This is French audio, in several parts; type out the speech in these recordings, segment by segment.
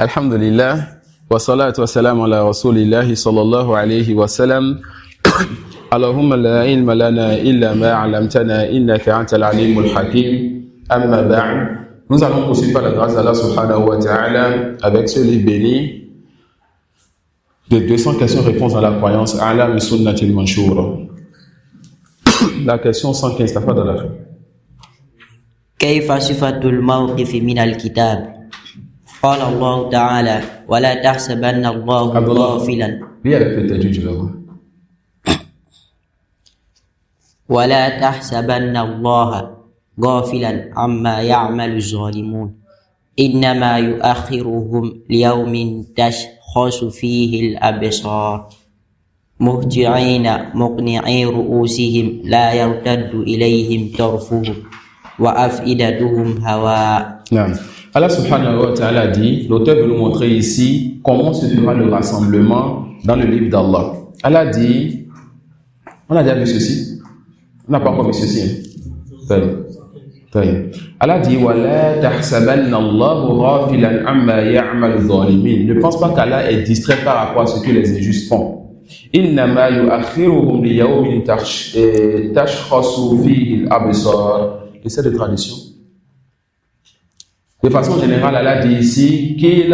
Alhamdulillah, wa salatu wa salam ala rasulillahi sallallahu alayhi wa sallam. Allahumma la ilma lana illa ma 'allamtana innaka antal alimul hakim. Amma ba'd. Nous allons poursuivre par la grâce d'Allah subhanahu wa ta'ala avec ce livre béni de 200 questions-réponses à la croyance A'lam sunnatil manshura. La question 115, tafadhal. كيف صفة الموقف من الكتاب؟ قال الله تعالى ولا تحسبن الله غافلا ولا تحسبن الله غافلا عما يعمل الظالمون إنما يؤخرهم ليوم تشخص فيه الأبصار مهطعين مقنعي رؤوسهم لا يرتد إليهم طرفهم وأفئدتهم هواء. Allah subhanahu wa ta'ala dit, l'auteur veut nous montrer ici comment se fera le rassemblement dans le livre d'Allah. Allah dit, on a déjà vu ceci? On n'a pas encore vu ceci. Allah dit, وَلَا تَحْسَبَنَّ اللَّهُ غَافِلًا عَمَّا يَعْمَلُ الظَّالِمِينَ. Ne pense pas qu'Allah est distrait par rapport à ce que les injustes font. إِنَّمَا يُؤَخِّرُهُمْ لِيَوْمٍ تَشْخَصُ فِيهِ الْأَبْصَارُ. Essai de traduction. De façon générale, Allah dit ici qu'il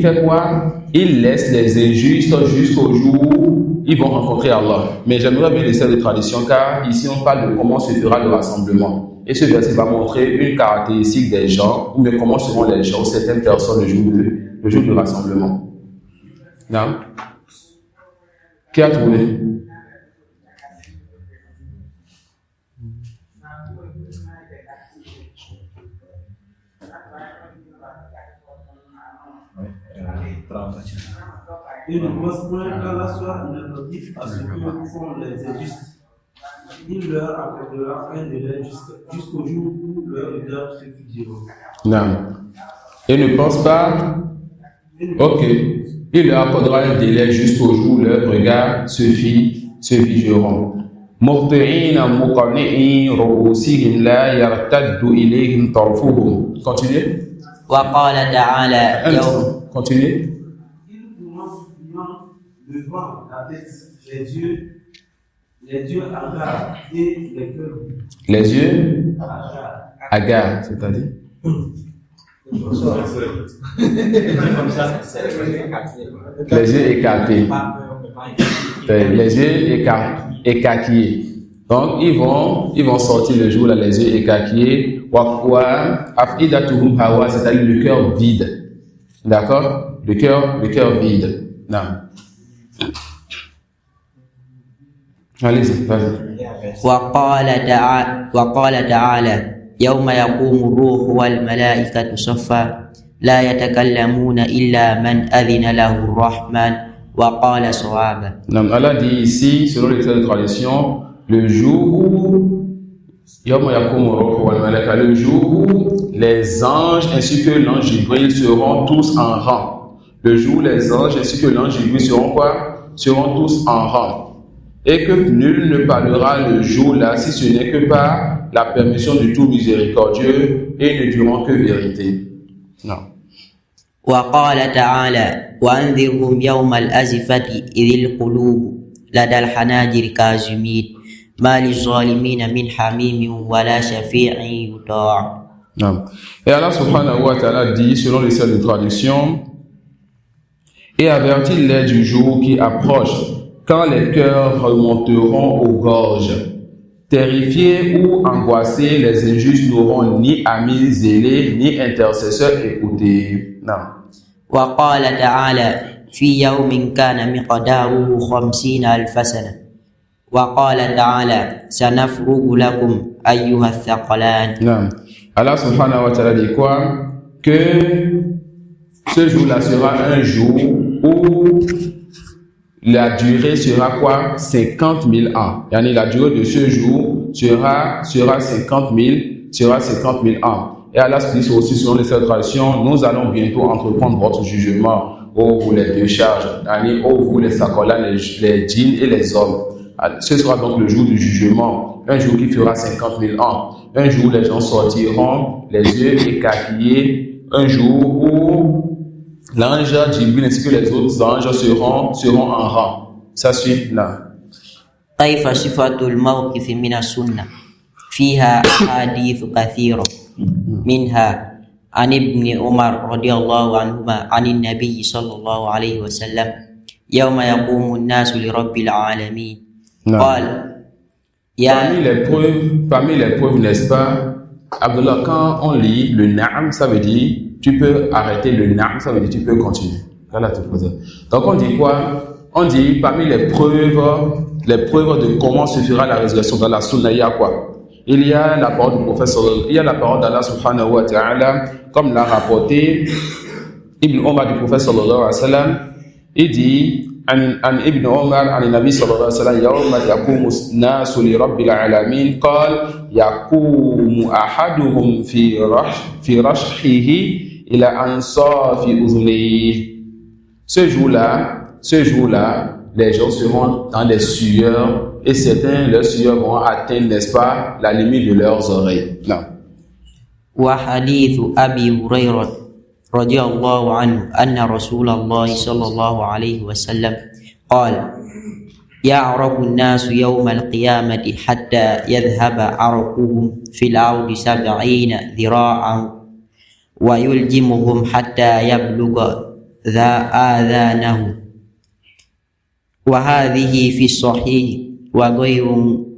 fait quoi? Il laisse les injustes jusqu'au jour où ils vont rencontrer Allah. Mais j'aimerais bien l'essai de tradition car ici on parle de comment se fera le rassemblement. Et ce verset va montrer une caractéristique des gens, ou bien comment seront les gens, certaines personnes le jour du rassemblement. Non? Qui a trouvé? Et ne pense point qu'Allah soit inattentif à ce que font les injustes. Il leur accordera un délai jusqu'au jour où leur regard se figera. Non. Et ne pense pas. Ok. Il leur accordera un délai jusqu'au jour où leur regard se figeront. مُهْطِعِينَ مُقَنِّعِي رُؤُوسِهِمْ لَا يَرْتَدُّ إِلَيْهِمْ طَرْفُهُم. Continuez. وقال تعالى Continuez. Devant la tête, les yeux hagards et les cœurs. Les yeux hagards, c'est-à-dire les yeux écartés. Les yeux écarquillés. Donc ils vont sortir le jour là, les yeux écarquillés. Afidatuhum hawa, c'est-à-dire le cœur vide. D'accord? Le cœur vide. Non. Allez-y, vas-y. وقال تعالى يوم يقوم الروح والملائكة صفا لا يتكلمون إلا من أذن له الرحمن وقال صوابا. Allah dit ici, selon les textes de tradition, le jour où le jour où les anges ainsi que l'ange Jibril seront tous en rang. Le jour où les anges ainsi que l'ange Jibril seront quoi? Seront tous en rang. Et que nul ne parlera le jour-là si ce n'est que par la permission du tout miséricordieux et ne durant que vérité. Non. وقال تعالى وأنذرهم يوم الأزفة إذ القلوب لدى الحناجر كاظمين ما للظالمين من حميم ولا شفيع يطاع. Non. Et Allah subhanahu wa ta'ala dit, selon les selles de traduction, et avertis-les du jour qui approche, quand les cœurs remonteront aux gorges. Terrifiés ou angoissés, les injustes n'auront ni amis zélés, ni intercesseurs écoutés. Non. وقال تعالى في يوم كان مقداره 50,000 سنة وقال تعالى سنفرغ لكم أيها الثقلان. Non. Allah subhanahu wa ta'ala dit quoi? Que ce jour-là sera un jour où la durée sera quoi? 50,000 ans. Yani la durée de ce jour sera 50,000 ans. Et Allah se dit aussi selon les traditions, nous allons bientôt entreprendre votre jugement, ô vous les deux charges, ô vous les sakolas, les djinns et les hommes. Ce sera donc le jour du jugement, un jour qui fera 50,000 ans, un jour où les gens sortiront les yeux écarquillés où l'ange Jibril ainsi que les autres anges seront en rang. Ça suit là. كيف صفة الموقف من السنة فيها أحاديث كثيرة منها عن ابن عمر رضي الله عنهما عن النبي صلى الله عليه وسلم يوم يقوم الناس لرب العالمين قال Parmi les preuves, n'est-ce pas, Abdullah, quand on lit le na'am, ça veut dire tu peux arrêter, le na'am, ça veut dire tu peux continuer. Voilà, tout ça. Donc on dit quoi? On dit parmi les preuves de comment se fera la résurrection dans la sunna, il y a quoi? Il y a la parole du prophète, il y a la parole d'Allah subhanahu wa ta'ala, comme l'a rapporté Ibn Omar du prophète sallallahu alayhi wa sallam. Il dit عن ابن عمر عن النبي صلى الله عليه وسلم يوم يقوم الناس لرب العالمين قال يقوم أحدهم في رشحه إلى أنصاف أذنيه. Ce jour-là, les gens seront dans des sueurs et certains, leurs sueurs vont atteindre, n'est-ce pas, la limite de leurs oreilles. Non. وحديث أبي هريرة رضي الله عنه أن رسول الله صلى الله عليه وسلم قال يعرق الناس يوم القيامة حتى يذهب عرقهم في الأرض 70 ذراعا ويلجمهم حتى يبلغ ذا آذانهم وهذه في الصحيح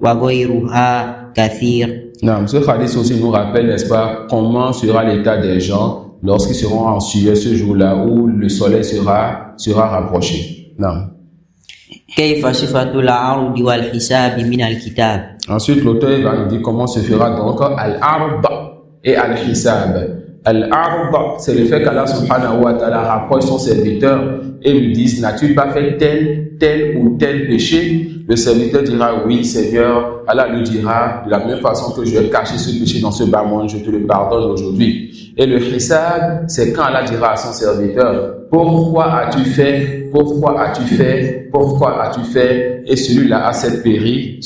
وغيرها كثير. Non, ce hadith aussi nous rappelle, n'est-ce pas, comment sera l'état des gens lorsqu'ils seront en sueur ce jour-là où le soleil sera rapproché. Non. كيف صفة العرض والحساب من الكتاب. Ensuite, l'auteur va nous dire comment se fera donc al-ard et al-hisab. Al-ard, c'est le fait qu'Allah subhanahu wa ta'ala rapproche son serviteur et lui dise, n'as-tu pas fait tel ou tel péché? Le serviteur dira, oui, Seigneur. Allah lui dira, de la même façon que je vais cacher ce péché dans ce bas monde, je te le pardonne aujourd'hui. Et le hisab, c'est quand Allah dira à son serviteur, pourquoi as-tu fait? Et celui-là a cette péri,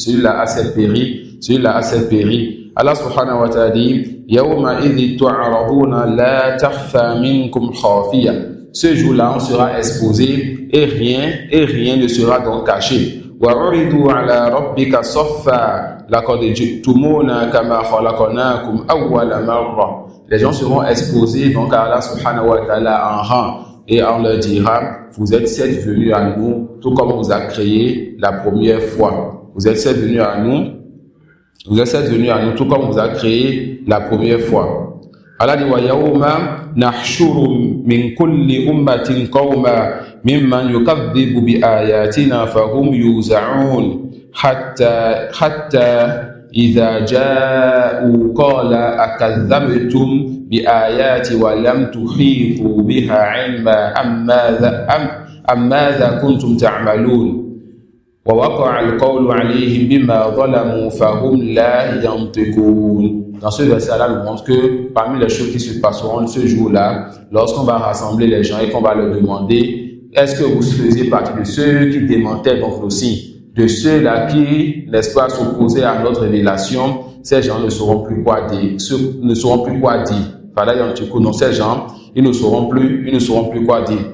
Allah subhanahu wa ta'ala dit, Yawma idhi tu'araduna la takhfa minkum khafiya. Ce jour-là, on sera exposé et rien ne sera donc caché. Wa uridu ala rabbika saffa laqad ji'tumuna kama khalaqnakum awwala marra. Les gens seront exposés donc à Allah subhanahu wa ta'ala en rang et on leur dira, vous êtes certes venus à nous tout comme on vous a créé la première fois. Vous êtes certes venus à nous tout comme on vous a créé la première fois. Allah dit wa yawma nahshuru min kulli ummatin qawma mimman yukadhibu bi ayatina fahum yuz'un hatta idha ja'u qala akadhabtum bi ayati wa lam tuhitu biha 'ilma am madha kuntum ta'malun. Dans ce verset-là, nous montre que parmi les choses qui se passeront ce jour-là, lorsqu'on va rassembler les gens et qu'on va leur demander, est-ce que vous faisiez partie de ceux qui démentaient donc nos signes, de ceux-là qui, n'est-ce pas, s'opposaient à notre révélation, ces gens ne sauront plus quoi dire. Non, ces gens, ils ne sauront plus quoi dire.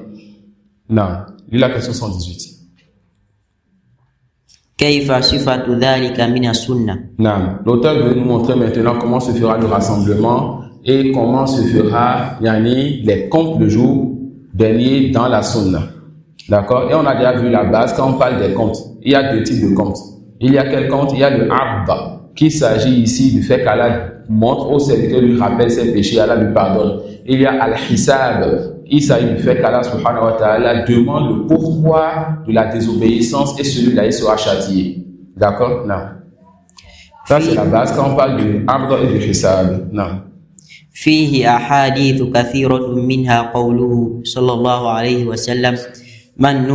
Non, lis la question 118. كيف صفة ذلك من السنة. Non. L'auteur veut nous montrer maintenant comment se fera le rassemblement et comment se fera les comptes le jour dernier dans la sunna. D'accord? Et on a déjà vu la base quand on parle des comptes. Il y a deux types de comptes. Il y a quel compte? Il y a le arba, qui s'agit ici du fait qu'Allah montre au serviteur, lui rappelle ses péchés, Allah lui pardonne. Il y a al-hisab, il s'agit du fait qu'Allah subhanahu wa ta'ala demande le pourquoi de la désobéissance et celui-là il sera châtié. D'accord? Non. Ça c'est la base quand on parle du arba et du hisab. Non. فيه أحاديث كثيرة منها قوله صلى الله عليه وسلم من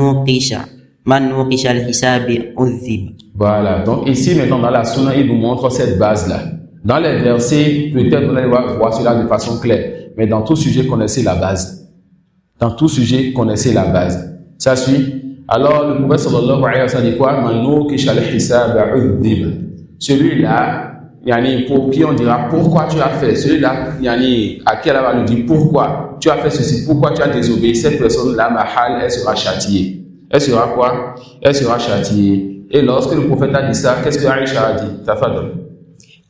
نوقش الحساب عذب. Voilà, donc ici maintenant dans la sunna il nous montre cette base-là. Dans les versets, peut-être vous allez voir cela de façon claire, mais dans tout sujet connaissez la base. Ça suit. Alors le prophète sallallahu alayhi wa sallam dit quoi? Man nuqisha al-hisab udhib. Celui-là yani, pour qui on dira pourquoi tu as fait. Celui-là, yani, à qui Allah va nous dire pourquoi tu as fait ceci, pourquoi tu as désobéi. Cette personne-là, mahal, elle sera châtiée. Elle sera quoi? Elle sera châtiée. Et lorsque le prophète a dit ça, qu'est-ce que Aïcha a dit? Tafadol.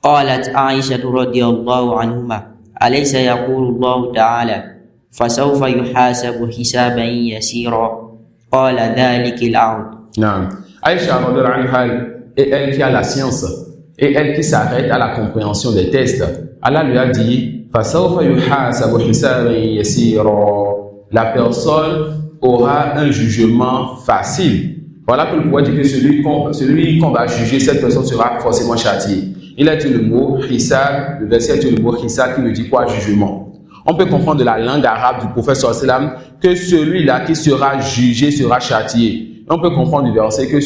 قالت عائشة رضي الله عنهما أليس يقول الله تعالى فسوف يحاسب حسابا يسيرا قال ذلك العرض. Non. Aïcha radiallahu anha est elle qui a la science et elle qui s'arrête à la compréhension des tests. Allah lui a dit فسوف يحاسب حسابا يسيرا. La personne aura un jugement facile. Voilà que le prophète dit que celui qu'on va juger, cette personne sera forcément châtiée. Il a dit le mot hisab, le verset a dit le mot hisab qui veut dire quoi? Jugement. On peut comprendre de la langue arabe du prophète sallallahu alayhi wa sallam que celui-là qui sera jugé sera châtié. On peut comprendre du verset que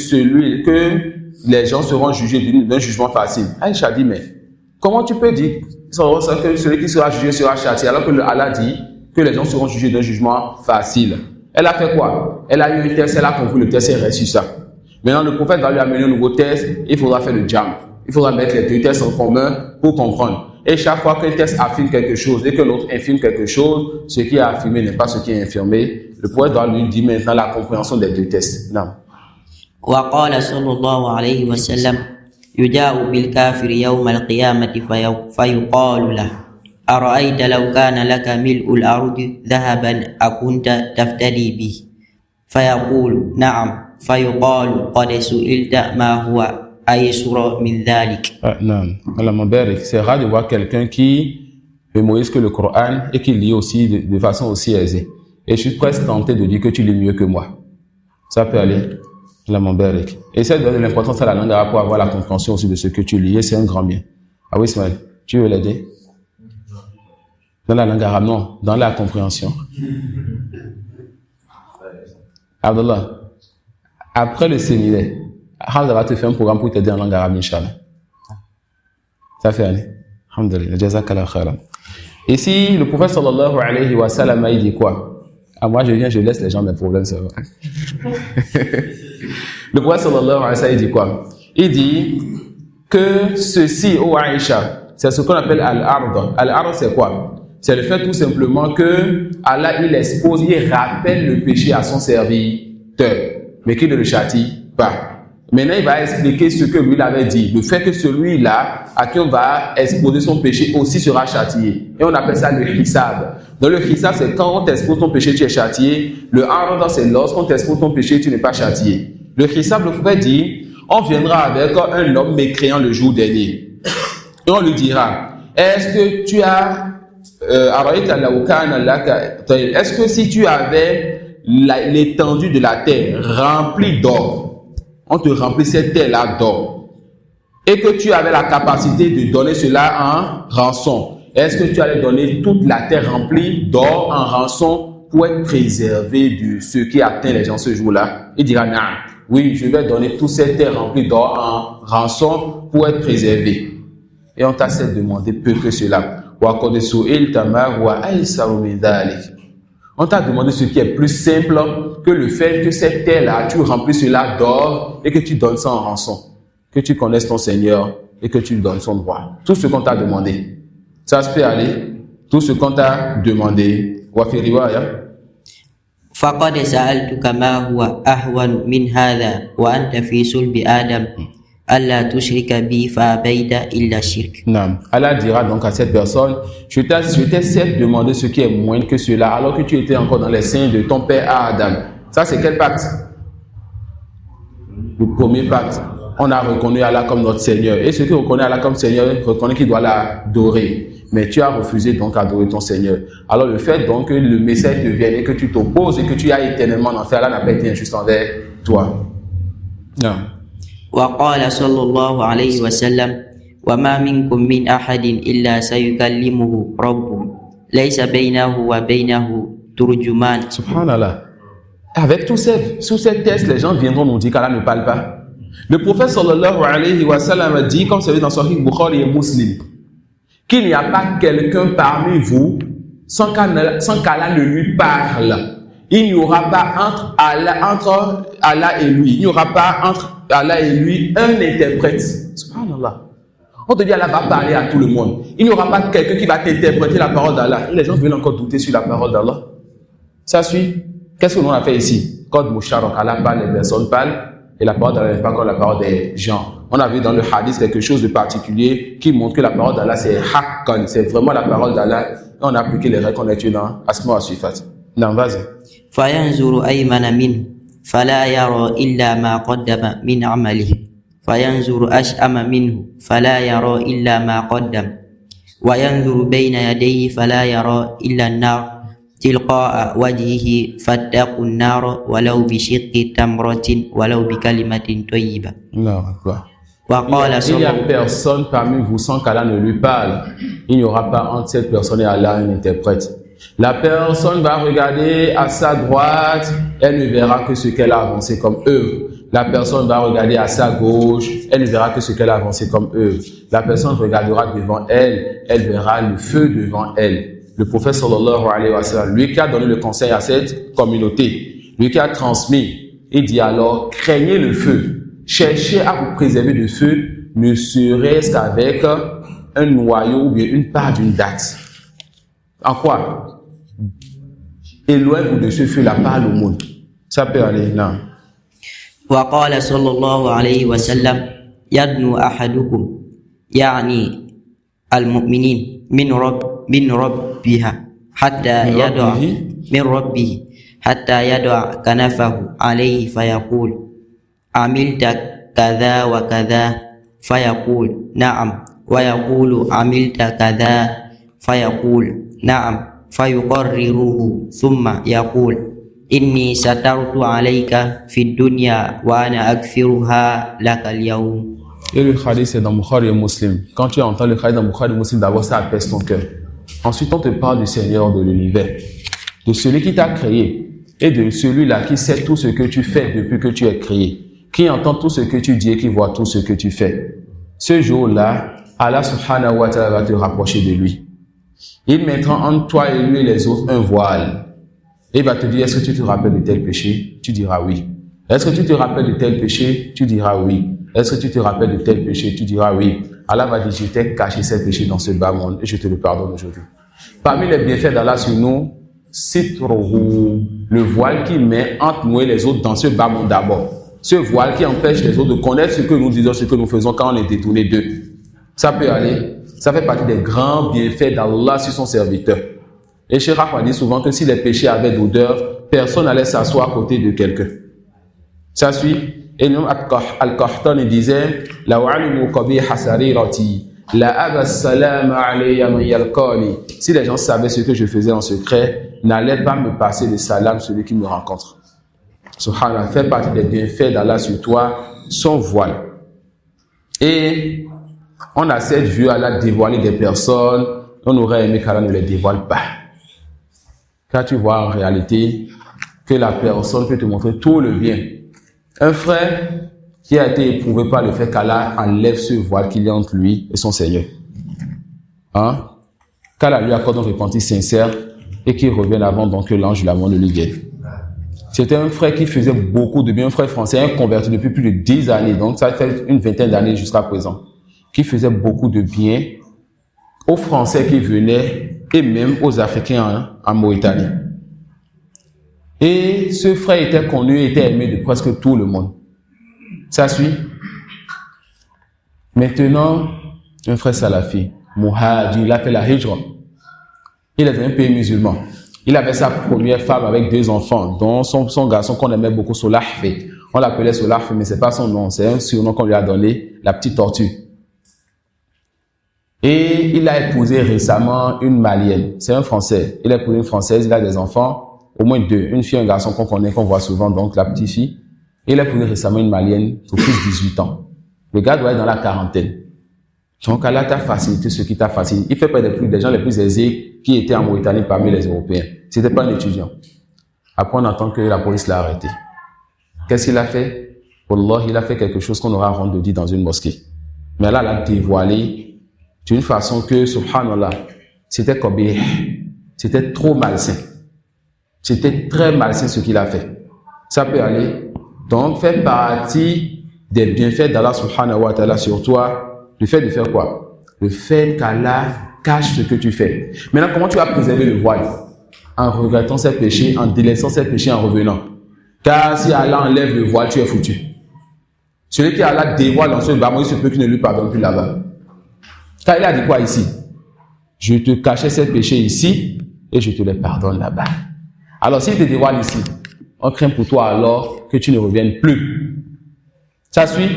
les gens seront jugés d'un jugement facile. Aïcha dit, mais comment tu peux dire que celui qui sera jugé sera châtié alors que Allah dit que les gens seront jugés d'un jugement facile? Elle a fait quoi? Elle a eu un test, elle a compris le test et elle reçu ça. Maintenant, le prophète va lui amener un nouveau test, il faudra faire le jam. Il faudra mettre les deux tests en commun pour comprendre. Et chaque fois qu'un test affirme quelque chose et que l'autre infirme quelque chose, ce qui est affirmé n'est pas ce qui est infirmé. Le prophète doit lui dire maintenant la compréhension des deux tests. Non. وقال صلى الله عليه وسلم يجاء بالكافر يوم القيامة فيقال له أرأيت لو كان لك ملء الأرض ذهبا أكنت تفتدي به فيقول نعم فيقال قد سئلت ما هو أيسر من ذلك. Non. Allah m'embarque. C'est rare de voir quelqu'un qui mémorise que le Coran et qui lit aussi de façon aussi aisée. Et je suis presque tenté de dire que tu lis mieux que moi. Ça peut aller. Allah m'embarque. Et ça donne de l'importance à la langue arabe pour avoir la compréhension aussi de ce que tu lis. Et c'est un grand bien. Ah oui, Ismaël, tu veux l'aider? Dans la langue arabe, non. Dans la compréhension. Abdallah, après le séminaire, Hamza va te faire un programme pour t'aider en langue arabe, Inch'Allah. Ça fait aller. Alhamdulillah. Jazakallah khairan. Ici, le prophète sallallahu alayhi wa sallam, il dit quoi? Ah, moi, je viens, je laisse les gens mes problèmes, c'est vrai. Le prophète sallallahu alayhi wa sallam, il dit quoi? Il dit que ceci, ô Aïcha, c'est ce qu'on appelle al-ard. Al-ard, c'est quoi? C'est le fait tout simplement que Allah, il expose, il rappelle le péché à son serviteur, mais qu'il ne le châtie pas. Maintenant, il va expliquer ce que lui avait dit. Le fait que celui-là, à qui on va exposer son péché, aussi sera châtié. Et on appelle ça le hisab. Donc le hisab, c'est quand on t'expose ton péché, tu es châtié. Le arda, c'est lorsqu'on t'expose ton péché, tu n'es pas châtié. Le hisab, le prophète dit, on viendra avec un homme mécréant le jour dernier. Et on lui dira, est-ce que tu as... est-ce que si tu avais l'étendue de la terre remplie d'or, on te remplit cette terre-là d'or, et que tu avais la capacité de donner cela en rançon, est-ce que tu allais donner toute la terre remplie d'or en rançon pour être préservé de ce qui atteint les gens ce jour-là? Il dira, non, oui, je vais donner toute cette terre remplie d'or en rançon pour être préservé. Et on t'a demandé peu que cela. On t'a demandé ce qui est plus simple que le fait que cette terre-là, tu remplis cela d'or et que tu donnes ça en rançon. Que tu connaisses ton Seigneur et que tu lui donnes son droit. Tout ce qu'on t'a demandé. Ça se peut aller. Tout ce qu'on t'a demandé. فقد سألتك ما هو أهون من هذا وأنت في صلب آدم Allah tushrika bi fa baida illa shirk. Non. Allah dira donc à cette personne, je t'ai certes demandé ce qui est moins que cela alors que tu étais encore dans les seins de ton père Adam. Ça c'est quel pacte? Le premier pacte. On a reconnu Allah comme notre Seigneur. Et ceux qui reconnaissent Allah comme Seigneur reconnaissent qu'il doit l'adorer. Mais tu as refusé donc d'adorer ton Seigneur. Alors le fait donc que le message te vienne et que tu t'opposes et que tu ailles éternellement en enfer, Allah n'a pas été injuste envers toi. Non. وقال صلى الله عليه وسلم وما منكم من أحد إلا سيكلمه ربه ليس بينه وبينه ترجمان. Subhanallah. Avec tous ces tests, les gens viendront nous dire qu'Allah ne parle pas. Le prophète sallallahu alayhi wa sallam a dit, comme c'est dans Sahih Bukhari et Muslim, qu'il n'y a pas quelqu'un parmi vous sans qu'Allah ne lui parle. Il n'y aura pas entre Allah et lui, il n'y aura pas entre Allah et lui un interprète. Subhanallah. On te dit Allah va parler à tout le monde. Il n'y aura pas quelqu'un qui va t'interpréter la parole d'Allah. Et les gens veulent encore douter sur la parole d'Allah. Ça suit. Qu'est-ce que l'on a fait ici? Quand Musharrak, Allah parle, les personnes parlent, et la parole d'Allah n'est pas comme la parole des gens. On a vu dans le hadith quelque chose de particulier qui montre que la parole d'Allah c'est haqqan, c'est vraiment la parole d'Allah. On a appliqué les règles qu'on a étudiées dans Asma wa Sifat. Non, vas-y. فينظر أيمن منه فلا يرى إلا ما قدم من عمله فينظر أشأم منه فلا يرى إلا ما قدم وينظر بين يديه فلا يرى إلا النار تلقاء وجهه فاتقوا النار ولو بشق تمرة ولو بكلمة طيبة. Il n'y a personne parmi vous sans qu'Allah ne lui parle. Il n'y aura pas entre cette personne et Allah un interprète. La personne va regarder à sa droite, elle ne verra que ce qu'elle a avancé comme œuvre. La personne va regarder à sa gauche, elle ne verra que ce qu'elle a avancé comme œuvre. La personne regardera devant elle, elle verra le feu devant elle. Le prophète sallallahu alayhi wa sallam, lui qui a donné le conseil à cette communauté, lui qui a transmis, il dit alors, craignez le feu. Cherchez à vous préserver du feu, ne serait-ce qu'avec un noyau ou bien une part d'une date. En quoi? Éloignez-vous de ce feu, la part au monde. Ça peut aller, non. وقال صلى الله عليه وسلم يدنو أحدكم يعني المؤمنين من ربها حتى يدع من ربه حتى يدع كنفه عليه فيقول عملت كذا وكذا فيقول نعم ويقول عملت كذا فيقول نعم فيقرره ثم يقول إني سترت عليك في الدنيا وأنا أغفرها لك اليوم. Et le hadith c'est dans Bukhari et Muslim. Quand tu entends le hadith dans Bukhari et Muslim, d'abord ça apaise ton cœur. Ensuite on te parle du Seigneur de l'univers, de celui qui t'a créé et de celui-là qui sait tout ce que tu fais depuis que tu es créé, qui entend tout ce que tu dis et qui voit tout ce que tu fais. Ce jour-là, Allah subhanahu wa ta'ala va te rapprocher de lui. Il mettra entre toi et lui et les autres un voile. Et il va te dire, est-ce que tu te rappelles de tel péché? Tu diras oui. Est-ce que tu te rappelles de tel péché? Tu diras oui. Est-ce que tu te rappelles de tel péché? Tu diras oui. Allah va dire, je t'ai caché ces péchés dans ce bas monde et je te le pardonne aujourd'hui. Parmi les bienfaits d'Allah sur nous, sitrohu, le voile qui met entre nous et les autres dans ce bas monde d'abord. Ce voile qui empêche les autres de connaître ce que nous disons, ce que nous faisons quand on est détourné d'eux. Ça peut aller. Ça fait partie des grands bienfaits d'Allah sur son serviteur. Et Cheikh Ahmad dit souvent que si les péchés avaient d'odeur, personne n'allait s'asseoir à côté de quelqu'un. Ça suit. Et l'imam Al-Qahtani disait, la wa'alimu qabiha sarirati, la aba salam alayya man yalqani. Si les gens savaient ce que je faisais en secret, n'allaient pas me passer le salam celui qui me rencontre. Subhanallah, fait partie des bienfaits d'Allah sur toi, son voile. Et on a cette vue à la dévoiler des personnes, on aurait aimé qu'Allah ne les dévoile pas. Car tu vois en réalité que la personne peut te montrer tout le bien. Un frère qui a été éprouvé par le fait qu'Allah enlève ce voile qu'il y a entre lui et son Seigneur. Hein? Qu'Allah lui accorde un repentir sincère et qu'il revienne avant donc que l'ange de la mort ne lui guette. C'était un frère qui faisait beaucoup de bien, un frère français, un converti depuis plus de 10 années, donc ça fait une vingtaine d'années jusqu'à présent, qui faisait beaucoup de bien aux Français qui venaient et même aux Africains en Mauritanie. Et ce frère était connu, était aimé de presque tout le monde. Ça suit. Maintenant, un frère salafi, Muhajir, il a fait la hijra. Il est dans un pays musulman. Il avait sa première femme avec 2 enfants, dont son garçon qu'on aimait beaucoup, Solahfi. On l'appelait Solahfi, mais c'est pas son nom, c'est un surnom qu'on lui a donné, la petite tortue. Et il a épousé récemment une Malienne. C'est un Français. Il a épousé une Française, il a des enfants, au moins 2. Une fille et un garçon qu'on connaît, qu'on voit souvent, donc la petite fille. Et il a épousé récemment une Malienne, au plus de 18 ans. Le gars doit être dans la quarantaine. Donc Allah t'a facilité ce qui t'a facilité. Il fait partie des gens les plus aisés qui étaient en Mauritanie parmi les Européens. C'était pas un étudiant. Après on entend que la police l'a arrêté. Qu'est-ce qu'il a fait? Wallah, il a fait quelque chose qu'on aura honte de dire dans une mosquée. Mais Allah l'a dévoilé d'une façon que, subhanallah, c'était kobih. C'était trop malsain. C'était très malsain ce qu'il a fait. Ça peut aller. Donc, fait partie des bienfaits d'Allah subhanahu wa ta'ala sur toi, Le fait de faire quoi? Le fait qu'Allah cache ce que tu fais. Maintenant, comment tu vas préserver le voile? En regrettant ses péchés, en délaissant ses péchés, en revenant. Car si Allah enlève le voile, tu es foutu. Celui qui Allah dévoile dans ce bâtiment, il se peut qu'il ne lui pardonne plus là-bas. Car il a dit quoi ici? Je te cachais ces péchés ici et je te les pardonne là-bas. Alors s'il te dévoile ici, on craint pour toi alors que tu ne reviennes plus. Ça suit?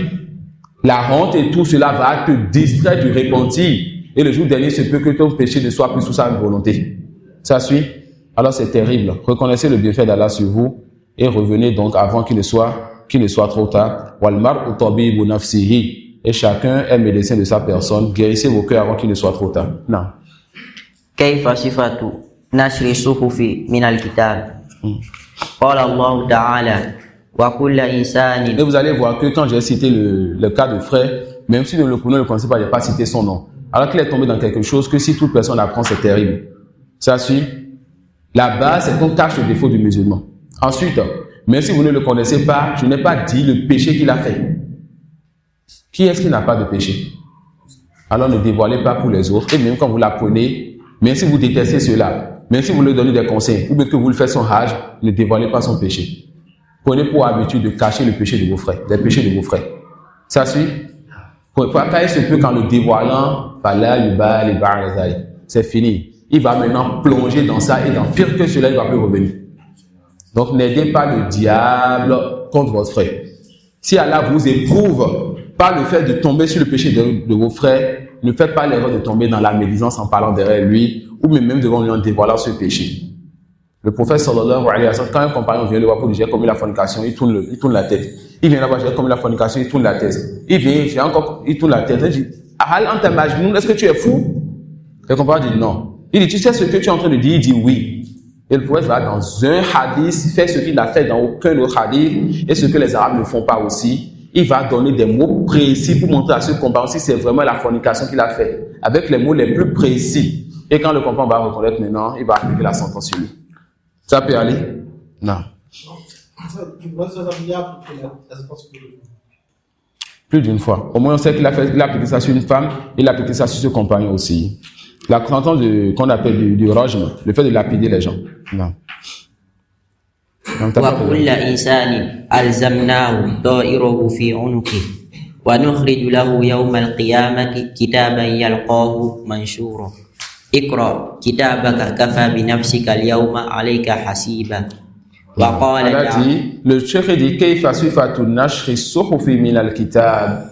La honte et tout cela va te distraire du repentir. Et le jour dernier, il se peut que ton péché ne soit plus sous sa volonté. Ça suit? Alors c'est terrible. Reconnaissez le bienfait d'Allah sur vous et revenez donc avant qu'il ne soit trop tard. Walmar tabibu nafsihi. Et chacun est médecin de sa personne. Guérissez vos cœurs avant qu'il ne soit trop tard. Non. كيف صفة نشر الصحف من الكتاب قال الله تعالى وكل إنسان. Et vous allez voir que quand j'ai cité le cas de frère, même si nous ne le connaissons pas, je n'ai pas cité son nom. Alors qu'il est tombé dans quelque chose que si toute personne apprend, c'est terrible. Ça suit? La base, c'est qu'on cache le défaut du musulman. Ensuite, même si vous ne le connaissez pas, je n'ai pas dit le péché qu'il a fait. Qui est-ce qui n'a pas de péché? Alors ne dévoilez pas pour les autres. Et même quand vous l'apprenez, même si vous détestez cela, même si vous lui donnez des conseils, ou bien que vous le faites son hajj, ne dévoilez pas son péché. Prenez pour habitude de cacher le péché de vos frères, les péchés de vos frères. Ça suit? Car il se peut qu'en le dévoilant, c'est fini. Il va maintenant plonger dans ça et dans pire que cela, il ne va plus revenir. Donc n'aidez pas le diable contre votre frère. Si Allah vous éprouve par le fait de tomber sur le péché de vos frères, ne faites pas l'erreur de tomber dans la médisance en parlant derrière lui ou même devant lui en dévoilant ce péché. Le prophète sallallahu alayhi wa sallam, quand un compagnon vient le voir pour lui dire j'ai commis la fornication, il tourne la tête. Il vient là-bas, j'ai commis la fornication, il tourne la tête. Il vient, il tourne la tête. Il dit, Ahal anta majnoun, est-ce que tu es fou? Le compagnon dit non. Il dit, tu sais ce que tu es en train de dire? Il dit oui. Et le prophète va dans un hadith faire ce qu'il n'a fait dans aucun autre hadith et ce que les Arabes ne font pas aussi. Il va donner des mots précis pour montrer à ce compagnon si c'est vraiment la fornication qu'il a fait, avec les mots les plus précis. Et quand le compagnon va reconnaître maintenant, il va appliquer la sentence sur lui. Ça peut aller? Non. Plus d'une fois. Au moins, on sait qu'il a appliqué ça sur une femme, il a appliqué ça sur ce compagnon aussi. La sentence qu'on appelle du rajm, le fait de lapider les gens. Non. وكل إنسان ألزمناه طائره في عنقه ونخرج له يوم القيامة كتابا يلقاه منشورا اقرأ كتابك كفى بنفسك اليوم عليك حسيبا وقال le cheikh dit كيف صفة نشر الصحف من الكتاب.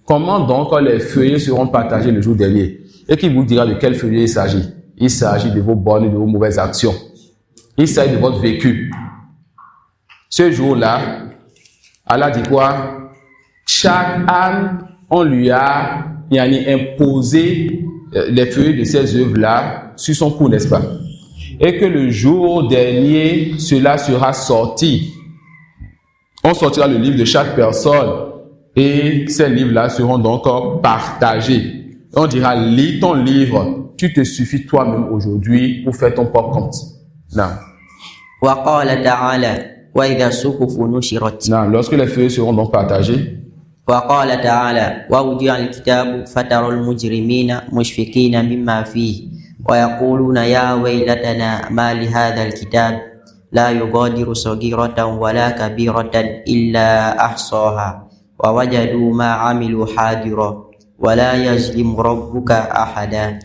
Comment donc les feuillets seront partagés le jour dernier? Et qui vous dira de quel feuillet il s'agit? Il s'agit de vos bonnes et de vos mauvaises actions. Il s'agit de votre vécu. Ce jour-là, Allah dit quoi? Chaque âme, on lui a imposé les feuilles de ces œuvres-là sur son cou, n'est-ce pas? Et que le jour dernier, cela sera sorti. On sortira le livre de chaque personne et ces livres-là seront donc partagés. On dira, lis ton livre, tu te suffis toi-même aujourd'hui pour faire ton propre compte. Non. وقال تعالى وإذا الصحف نشرت. Non, lorsque les feuilles seront donc partagées. وقال تعالى ووضع الكتاب فترى المجرمين مشفقين مما فيه ويقولون يا ويلتنا ما لهذا الكتاب لا يغادر صغيرة ولا كبيرة إلا أحصاها ووجدوا ما عملوا حاضرا ولا يظلم ربك أحدا.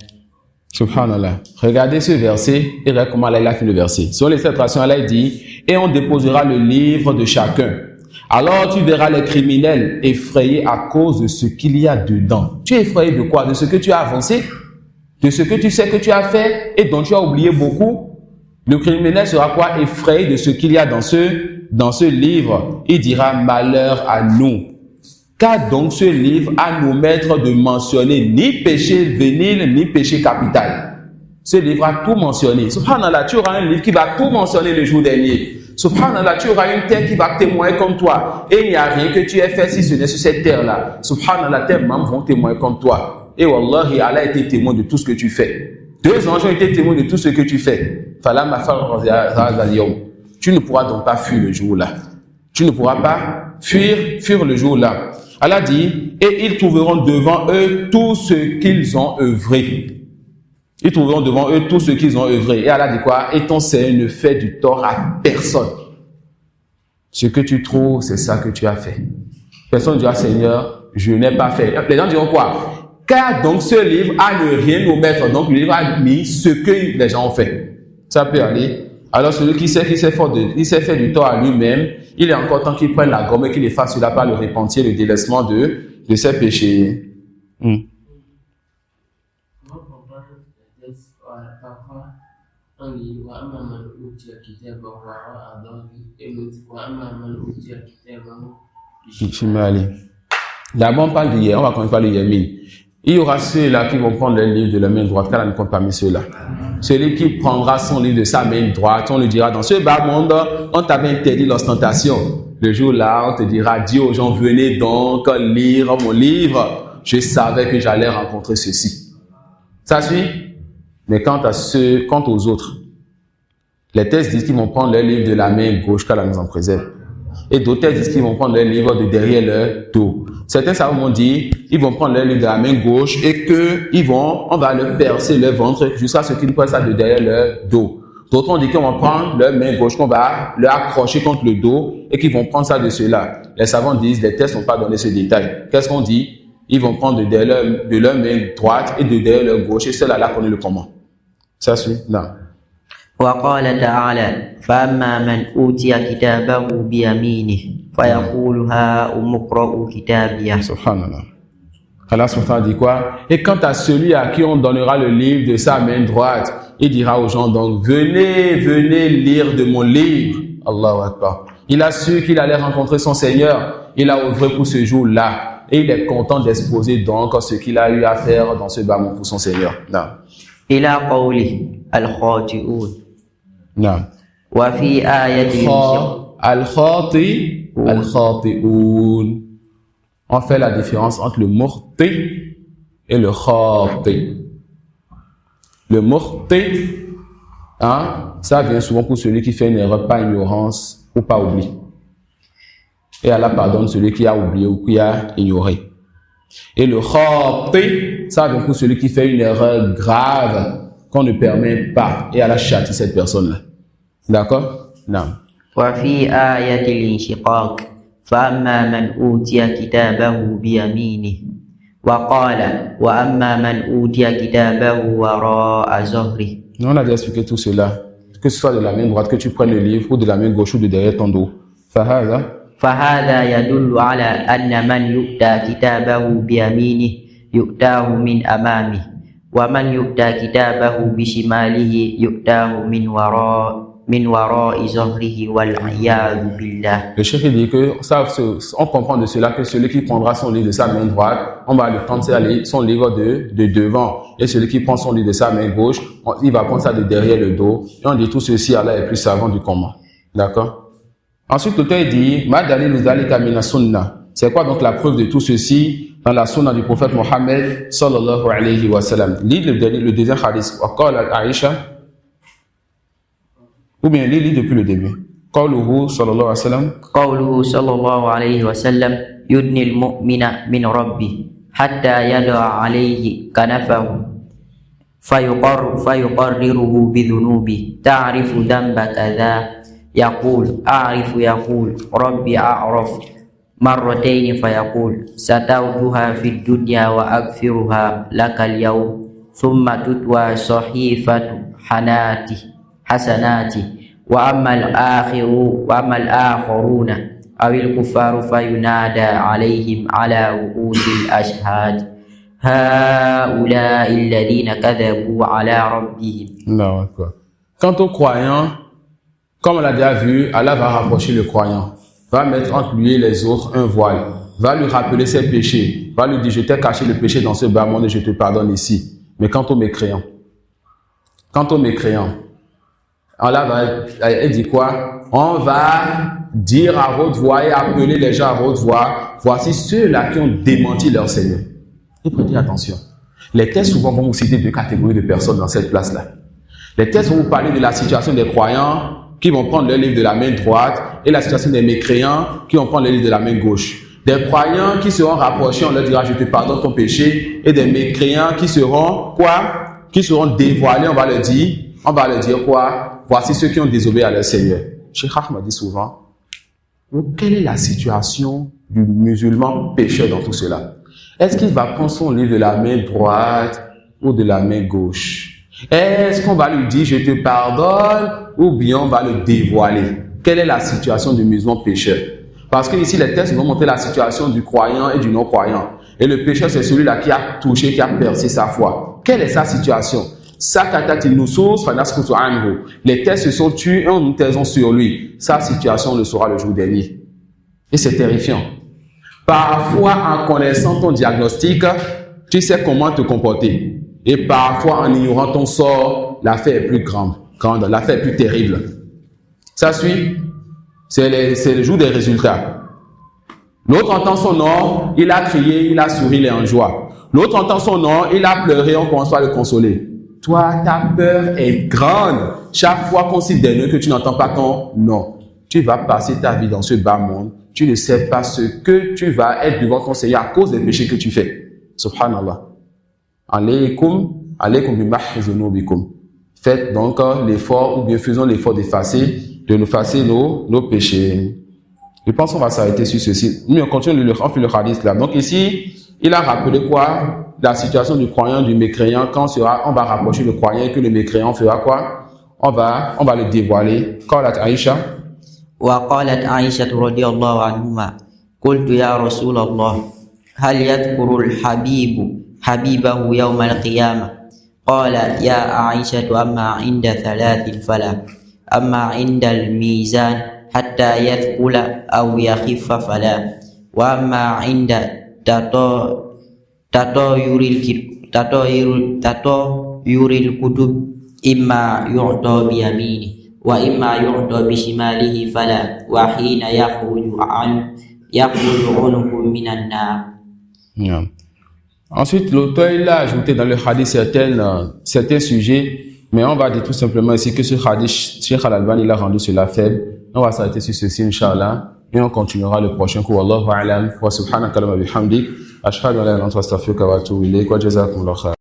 Subhanallah. Regardez ce verset et regardez comment Allah a fait le verset. Sur les traductions, Allah dit et on déposera le livre de chacun. Alors tu verras les criminels effrayés à cause de ce qu'il y a dedans. Tu es effrayé de quoi? De ce que tu as avancé? De ce que tu sais que tu as fait et dont tu as oublié beaucoup? Le criminel sera quoi? Effrayé de ce qu'il y a dans ce livre. Il dira malheur à nous. Qu'a donc ce livre à nous mettre de mentionner ni péché vénile ni péché capital? Ce livre a tout mentionné. Subhanallah, tu auras un livre qui va tout mentionner le jour dernier. Subhanallah, tu auras une terre qui va témoigner comme toi. Et il n'y a rien que tu aies fait si ce n'est sur cette terre-là. Subhanallah, tes membres vont témoigner comme toi. Et Wallahi, Allah a été témoin de tout ce que tu fais. 2 anges ont été témoins de tout ce que tu fais. Tu ne pourras donc pas fuir le jour-là. Tu ne pourras pas fuir le jour-là. Allah dit, et ils trouveront devant eux tout ce qu'ils ont œuvré. Ils trouveront devant eux tout ce qu'ils ont œuvré. Et Allah dit quoi? Et ton Seigneur ne fait du tort à personne. Ce que tu trouves, c'est ça que tu as fait. Personne ne dira, Seigneur, je n'ai pas fait. Les gens diront quoi? Car donc ce livre a ne rien nous mettre. Donc le livre a mis ce que les gens ont fait. Ça peut aller. Alors celui qui s'est fait du tort à lui-même, il est encore temps qu'il prenne la gomme et qu'il efface cela par le repentir, le délaissement de ses péchés. Parfois, on dit wa amma man utiya kitabahu wara'a dhahrihi et l'autre wa amma man utiya kitabahu Shimali. D'abord, on parle d'hier, on va commencer par le Yamin. Il y aura ceux-là qui vont prendre le livre de la main droite, car elle ne compte pas mis ceux-là. Celui qui prendra son livre de sa main droite, on lui dira, dans ce bas monde, on t'avait interdit l'ostentation. Le jour-là, on te dira, dis aux gens, venez donc lire mon livre. Je savais que j'allais rencontrer ceci. Ça suit? Mais quant aux autres, les textes disent qu'ils vont prendre leur livre de la main gauche, car la nous en préserve. Et d'autres textes disent qu'ils vont prendre leur livre de derrière leur dos. Certains savants vont dire, ils vont prendre leur livre de la main gauche et on va leur percer leur ventre jusqu'à ce qu'ils prennent ça de derrière leur dos. D'autres ont dit qu'ils vont prendre leur main gauche, qu'on va leur accrocher contre le dos et qu'ils vont prendre ça de cela. Les savants disent, les textes n'ont pas donné ce détail. Qu'est-ce qu'on dit? Ils vont prendre de leur main droite et de derrière leur gauche et cela là connaît le comment. Ça suit? Non. وقال تعالى فأما من أوتي كتابه بيمينه فيقول هاؤم اقرءوا كتابيه. Subhanallah. Allah subhanahu dit quoi? Et quant à celui à qui on donnera le livre de sa main droite, il dira aux gens donc venez lire de mon livre. Allahu Akbar. Il a su qu'il allait rencontrer son Seigneur. Il a œuvré pour ce jour-là. Et il est content d'exposer donc ce qu'il a eu à faire dans ce bas monde pour son Seigneur. Non. إلى قوله الخاطئون. Non. وفي آية Al-Khati'un. On fait la différence entre le mukhti et le khati. Le mukhti, ça vient souvent pour celui qui fait une erreur par ignorance ou par oubli. Et Allah pardonne celui qui a oublié ou qui a ignoré. Et le khati, ça vient pour celui qui fait une erreur grave qu'on ne permet pas. Et Allah châtie cette personne-là. D'accord? Non. وفي آية الانشقاق فأما من أوتي كتابه بيمينه وقال وأما من أوتي كتابه وراء ظهره. On a déjà expliqué tout cela. Que ce soit de la main droite, que tu prennes le livre, ou de la main gauche, ou de derrière ton dos. فهذا يدل على أن من يؤتى كتابه بيمينه يؤتاه من أمامه ومن يؤتى كتابه بشماله يؤتاه من وراء ظهره والعياذ بالله. Le cheikh dit que on comprend de cela que celui qui prendra son livre de sa main droite, on va lui prendre son livre de devant, et celui qui prend son livre de sa main gauche, il va prendre ça de derrière le dos. Et on dit tout ceci, Allah est plus savant du comment. D'accord? Ensuite, l'auteur dit, Ma dalilu dhalika mina sunnah. C'est quoi donc la preuve de tout ceci dans la sunna du prophète Mohammed sallallahu alayhi wa sallam? Lis le deuxième hadith. Wa qala Aïcha. Ou bien lis depuis le début. Qawluhu sallallahu alayhi wa sallam. قوله صلى الله عليه وسلم يدني المؤمن من ربه حتى يدع عليه كنفه فيقرره بذنوبه تعرف ذنب كذا يقول ربي أعرف مرتين فيقول ستوتها في الدنيا وأغفرها لك اليوم ثم تتوى صحيفة حسناتي وأما الآخرون أو الكفار فينادى عليهم على رؤوس الأشهاد هؤلاء الذين كذبوا على ربهم. Non, quoi. Quant aux croyants, comme on l'a déjà vu, Allah va rapprocher le croyant, va mettre entre lui et les autres un voile, va lui rappeler ses péchés, va lui dire je t'ai caché le péché dans ce bas monde et je te pardonne ici. Mais quant aux mécréants, Allah va dire quoi? On va dire à haute voix et appeler les gens à haute voix. Voici ceux-là qui ont démenti leur Seigneur. Et prêtez attention. Les textes souvent vont vous citer deux catégories de personnes dans cette place-là. Les textes vont vous parler de la situation des croyants qui vont prendre leur livre de la main droite et la situation des mécréants qui vont prendre leur livre de la main gauche. Des croyants qui seront rapprochés, on leur dira je te pardonne ton péché, et des mécréants qui seront quoi? Qui seront dévoilés, on va leur dire quoi? Voici ceux qui ont désobéi à leur Seigneur. Cheikh Ahmed dit souvent, quelle est la situation du musulman pécheur dans tout cela? Est-ce qu'il va prendre son livre de la main droite ou de la main gauche? Est-ce qu'on va lui dire je te pardonne ou bien on va le dévoiler? Quelle est la situation du musulman pécheur? Parce que ici les textes vont montrer la situation du croyant et du non-croyant. Et le pécheur c'est celui-là qui a touché, qui a percé sa foi. Quelle est sa situation? Les textes se sont tus et nous taisons sur lui. Sa situation on le saura le jour dernier. Et c'est terrifiant. Parfois, en connaissant ton diagnostic, tu sais comment te comporter. Et parfois, en ignorant ton sort, l'affaire est plus grande, l'affaire est plus terrible. Ça suit, c'est le jour des résultats. L'autre entend son nom, il a crié, il a souri, il est en joie. L'autre entend son nom, il a pleuré, on commence à le consoler. Toi, ta peur est grande. Chaque fois qu'on cite des noms que tu n'entends pas ton nom, tu vas passer ta vie dans ce bas monde. Tu ne sais pas ce que tu vas être devant ton Seigneur à cause des péchés que tu fais. Subhanallah. Alaykum bimahzunubikum. Faites donc l'effort, ou bien faisons l'effort de nous effacer nos péchés. Je pense qu'on va s'arrêter sur ceci. Nous, on continue on fait le hadith là. Donc ici, il a rappelé quoi? La situation du croyant, du mécréant. Quand on va rapprocher le croyant et que le mécréant fera quoi? On va le dévoiler. Qalat Aïcha. وقالت عائشة رضي الله عنهما قلت يا رسول الله هل يذكر الحبيب حبيبه يوم القيامة قال يا عائشة أما عند ثلاث فلا أما عند الميزان حتى يثقل أو يخف فلا وأما عند تطاير الكتب إما يعطى بيمينه وإما يعطى بشماله فلا وحين يخرج عنه من النار. Yeah. Ensuite, l'auteur il a ajouté dans le hadith certains sujets, mais on va dire tout simplement ici que ce hadith, Cheikh Al-Albani il a rendu cela faible. On va s'arrêter sur ceci, Inch'Allah, et on continuera le prochain cours. Wallahu a'lam wa subhanaka wa bihamdik ashhadu an la ilaha illa anta astaghfiruka wa atubu ilayk wa jazakumullahu khairan.